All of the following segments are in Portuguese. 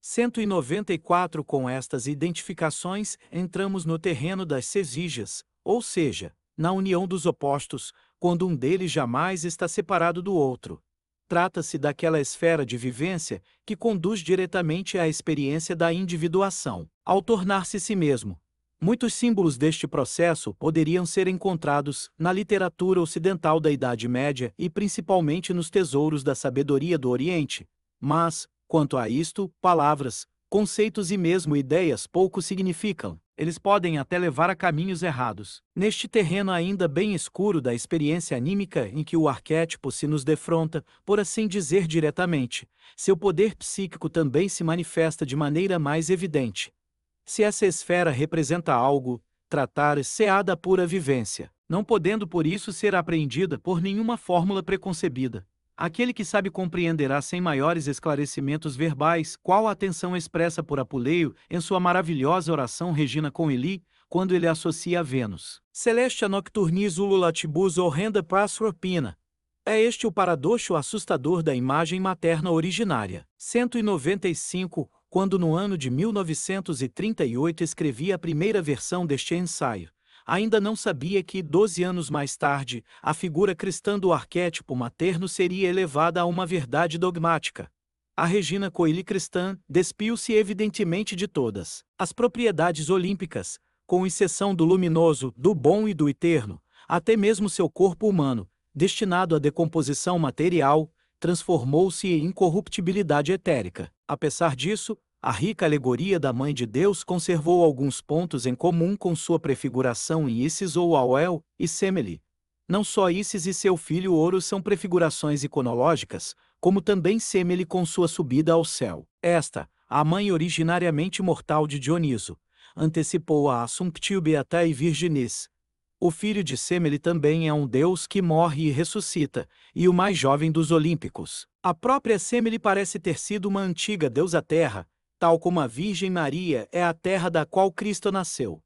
194. Com estas identificações, entramos no terreno das sesígias, ou seja, na união dos opostos, quando um deles jamais está separado do outro. Trata-se daquela esfera de vivência que conduz diretamente à experiência da individuação, ao tornar-se si mesmo. Muitos símbolos deste processo poderiam ser encontrados na literatura ocidental da Idade Média e principalmente nos tesouros da sabedoria do Oriente, mas, quanto a isto, palavras, conceitos e mesmo ideias pouco significam. Eles podem até levar a caminhos errados. Neste terreno ainda bem escuro da experiência anímica em que o arquétipo se nos defronta, por assim dizer diretamente, seu poder psíquico também se manifesta de maneira mais evidente. Se essa esfera representa algo, tratar-se-á da pura vivência, não podendo por isso ser apreendida por nenhuma fórmula preconcebida. Aquele que sabe compreenderá sem maiores esclarecimentos verbais qual a atenção expressa por Apuleio em sua maravilhosa oração Regina Coeli, quando ele associa a Vênus. Celestia nocturnis ululatibus horrenda pasropina. É este o paradoxo assustador da imagem materna originária. 195, quando no ano de 1938 escrevi a primeira versão deste ensaio. Ainda não sabia que, 12 anos mais tarde, a figura cristã do arquétipo materno seria elevada a uma verdade dogmática. A Regina Coeli cristã despiu-se evidentemente de todas as propriedades olímpicas, com exceção do luminoso, do bom e do eterno, até mesmo seu corpo humano, destinado à decomposição material, transformou-se em incorruptibilidade etérica. Apesar disso, a rica alegoria da Mãe de Deus conservou alguns pontos em comum com sua prefiguração em Ísis ou Auel e Semele. Não só Ísis e seu filho Horus são prefigurações iconológicas, como também Semele com sua subida ao céu. Esta, a mãe originariamente mortal de Dioniso, antecipou a Assumptio Beatae Virginis. O filho de Semele também é um deus que morre e ressuscita, e o mais jovem dos olímpicos. A própria Semele parece ter sido uma antiga deusa terra, tal como a Virgem Maria é a terra da qual Cristo nasceu.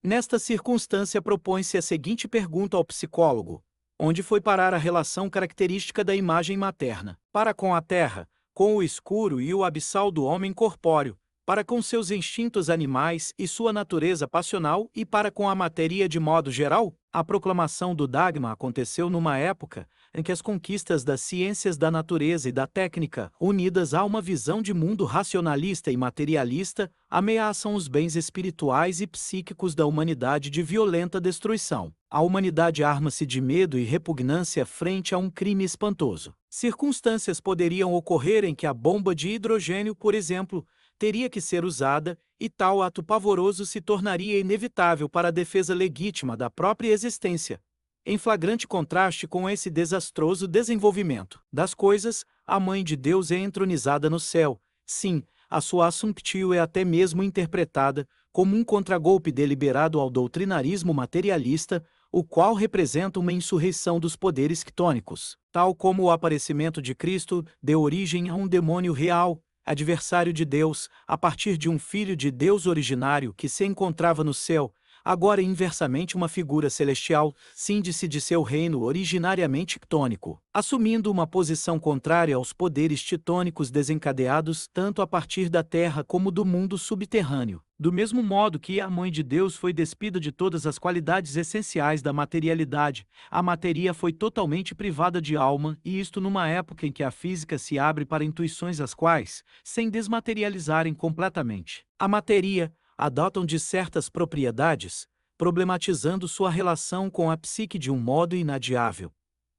Nesta circunstância propõe-se a seguinte pergunta ao psicólogo: onde foi parar a relação característica da imagem materna? Para com a terra, com o escuro e o abissal do homem corpóreo, para com seus instintos animais e sua natureza passional e para com a matéria de modo geral? A proclamação do dogma aconteceu numa época em que as conquistas das ciências da natureza e da técnica, unidas a uma visão de mundo racionalista e materialista, ameaçam os bens espirituais e psíquicos da humanidade de violenta destruição. A humanidade arma-se de medo e repugnância frente a um crime espantoso. Circunstâncias poderiam ocorrer em que a bomba de hidrogênio, por exemplo, teria que ser usada, e tal ato pavoroso se tornaria inevitável para a defesa legítima da própria existência. Em flagrante contraste com esse desastroso desenvolvimento das coisas, a Mãe de Deus é entronizada no céu. Sim, a sua Assumptio é até mesmo interpretada como um contragolpe deliberado ao doutrinarismo materialista, o qual representa uma insurreição dos poderes ctônicos. Tal como o aparecimento de Cristo deu origem a um demônio real, adversário de Deus, a partir de um filho de Deus originário que se encontrava no céu, agora inversamente uma figura celestial, síndice de seu reino originariamente ctônico, assumindo uma posição contrária aos poderes titônicos desencadeados tanto a partir da terra como do mundo subterrâneo. Do mesmo modo que a Mãe de Deus foi despida de todas as qualidades essenciais da materialidade, a matéria foi totalmente privada de alma, e isto numa época em que a física se abre para intuições as quais, sem desmaterializarem completamente a matéria, adotam de certas propriedades, problematizando sua relação com a psique de um modo inadiável.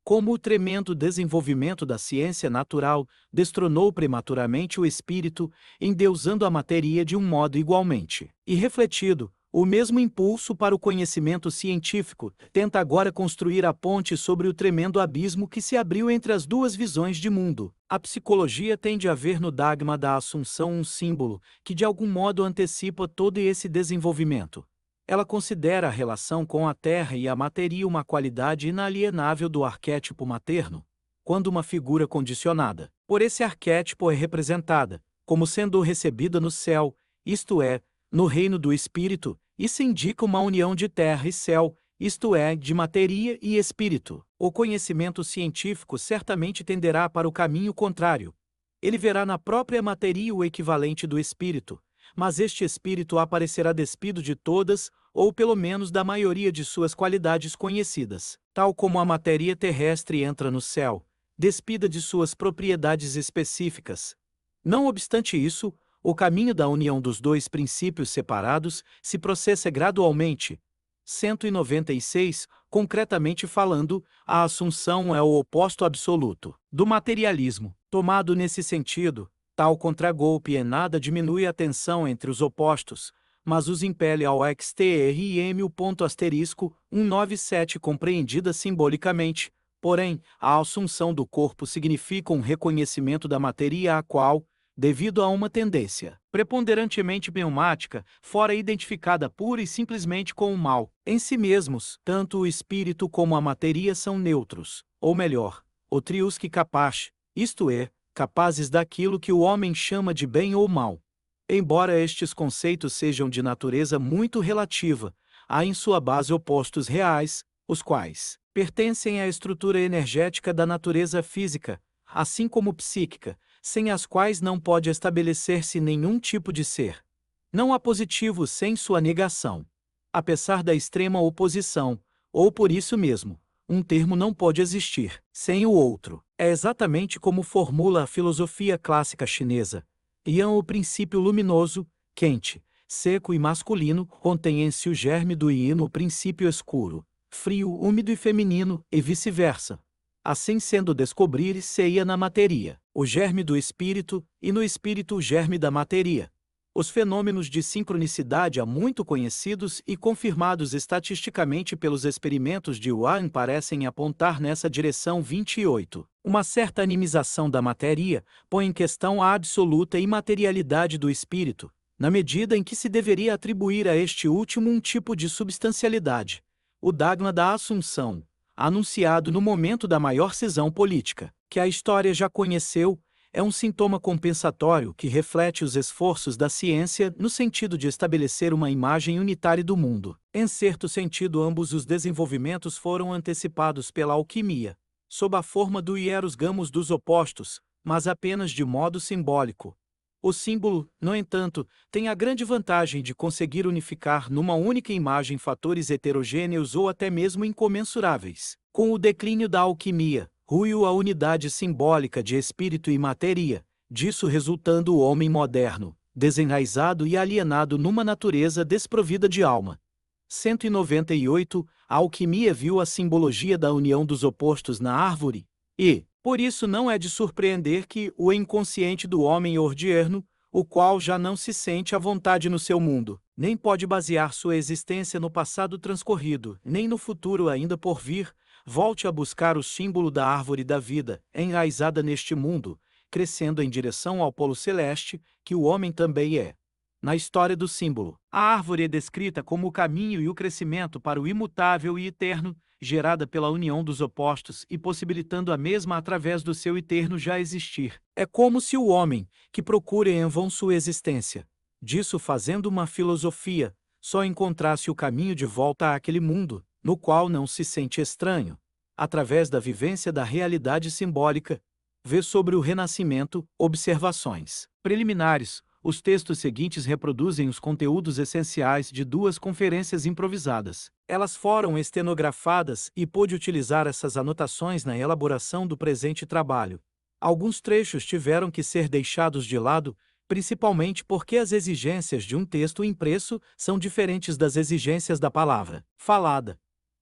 Como o tremendo desenvolvimento da ciência natural destronou prematuramente o espírito, endeusando a matéria de um modo igualmente irrefletido, o mesmo impulso para o conhecimento científico tenta agora construir a ponte sobre o tremendo abismo que se abriu entre as duas visões de mundo. A psicologia tende a ver no dogma da Assunção um símbolo que de algum modo antecipa todo esse desenvolvimento. Ela considera a relação com a terra e a matéria uma qualidade inalienável do arquétipo materno, quando uma figura condicionada por esse arquétipo é representada como sendo recebida no céu, isto é, no reino do espírito, isso indica uma união de terra e céu, isto é, de matéria e espírito. O conhecimento científico certamente tenderá para o caminho contrário. Ele verá na própria matéria o equivalente do espírito, mas este espírito aparecerá despido de todas, ou pelo menos da maioria de suas qualidades conhecidas, tal como a matéria terrestre entra no céu, despida de suas propriedades específicas. Não obstante isso, o caminho da união dos dois princípios separados se processa gradualmente. 196, concretamente falando, a assunção é o oposto absoluto do materialismo. Tomado nesse sentido, tal contragolpe em nada diminui a tensão entre os opostos, mas os impele ao extrem. O ponto asterisco 197 compreendida simbolicamente. Porém, a assunção do corpo significa um reconhecimento da matéria a qual, devido a uma tendência preponderantemente pneumática, fora identificada pura e simplesmente com o mal. Em si mesmos, tanto o espírito como a matéria são neutros, ou melhor, o triusque capaz, isto é, capazes daquilo que o homem chama de bem ou mal. Embora estes conceitos sejam de natureza muito relativa, há em sua base opostos reais, os quais pertencem à estrutura energética da natureza física, assim como psíquica, sem as quais não pode estabelecer-se nenhum tipo de ser. Não há positivo sem sua negação. Apesar da extrema oposição, ou por isso mesmo, um termo não pode existir sem o outro. É exatamente como formula a filosofia clássica chinesa. Yan, o princípio luminoso, quente, seco e masculino, contém em si o germe do yin, o princípio escuro, frio, úmido e feminino, e vice-versa. Assim sendo, descobrir-se-ia na matéria o germe do espírito, e no espírito o germe da matéria. Os fenômenos de sincronicidade há muito conhecidos e confirmados estatisticamente pelos experimentos de Yuan parecem apontar nessa direção. 28. Uma certa animização da matéria põe em questão a absoluta imaterialidade do espírito, na medida em que se deveria atribuir a este último um tipo de substancialidade, o dogma da Assunção, anunciado no momento da maior cisão política, que a história já conheceu, é um sintoma compensatório que reflete os esforços da ciência no sentido de estabelecer uma imagem unitária do mundo. Em certo sentido, ambos os desenvolvimentos foram antecipados pela alquimia, sob a forma do hieros gamos dos opostos, mas apenas de modo simbólico. O símbolo, no entanto, tem a grande vantagem de conseguir unificar numa única imagem fatores heterogêneos ou até mesmo incomensuráveis. Com o declínio da alquimia, ruiu a unidade simbólica de espírito e matéria, disso resultando o homem moderno, desenraizado e alienado numa natureza desprovida de alma. 198. A alquimia viu a simbologia da união dos opostos na árvore, e, por isso não é de surpreender que o inconsciente do homem ordierno, o qual já não se sente à vontade no seu mundo, nem pode basear sua existência no passado transcorrido, nem no futuro ainda por vir, volte a buscar o símbolo da árvore da vida, enraizada neste mundo, crescendo em direção ao polo celeste, que o homem também é. Na história do símbolo, a árvore é descrita como o caminho e o crescimento para o imutável e eterno, gerada pela união dos opostos e possibilitando a mesma através do seu eterno já existir. É como se o homem, que procura em vão sua existência, disso fazendo uma filosofia, só encontrasse o caminho de volta àquele mundo, no qual não se sente estranho. Através da vivência da realidade simbólica, vê sobre o renascimento observações preliminares. Os textos seguintes reproduzem os conteúdos essenciais de duas conferências improvisadas. Elas foram estenografadas e pôde utilizar essas anotações na elaboração do presente trabalho. Alguns trechos tiveram que ser deixados de lado, principalmente porque as exigências de um texto impresso são diferentes das exigências da palavra falada.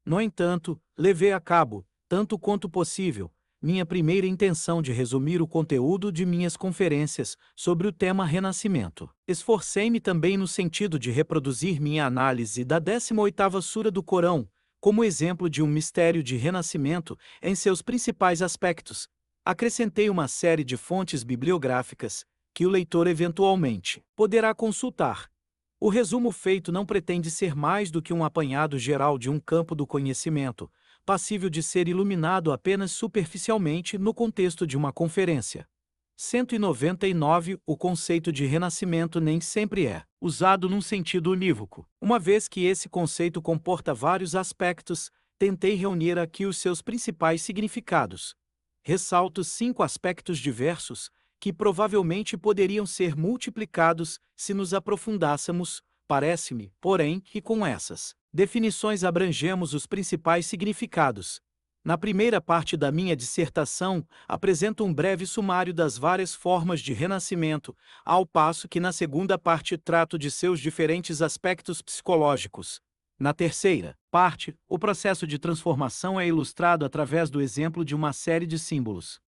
No entanto, levei a cabo, tanto quanto possível, minha primeira intenção de resumir o conteúdo de minhas conferências sobre o tema renascimento. Esforcei-me também no sentido de reproduzir minha análise da 18ª sura do Corão, como exemplo de um mistério de renascimento em seus principais aspectos. Acrescentei uma série de fontes bibliográficas, que o leitor eventualmente poderá consultar. O resumo feito não pretende ser mais do que um apanhado geral de um campo do conhecimento, passível de ser iluminado apenas superficialmente no contexto de uma conferência. 199. O conceito de renascimento nem sempre é usado num sentido unívoco. Uma vez que esse conceito comporta vários aspectos, tentei reunir aqui os seus principais significados. Ressalto 5 aspectos diversos, que provavelmente poderiam ser multiplicados se nos aprofundássemos. Parece-me, porém, que com essas definições abrangemos os principais significados. Na primeira parte da minha dissertação, apresento um breve sumário das várias formas de renascimento, ao passo que na segunda parte trato de seus diferentes aspectos psicológicos. Na terceira parte, o processo de transformação é ilustrado através do exemplo de uma série de símbolos.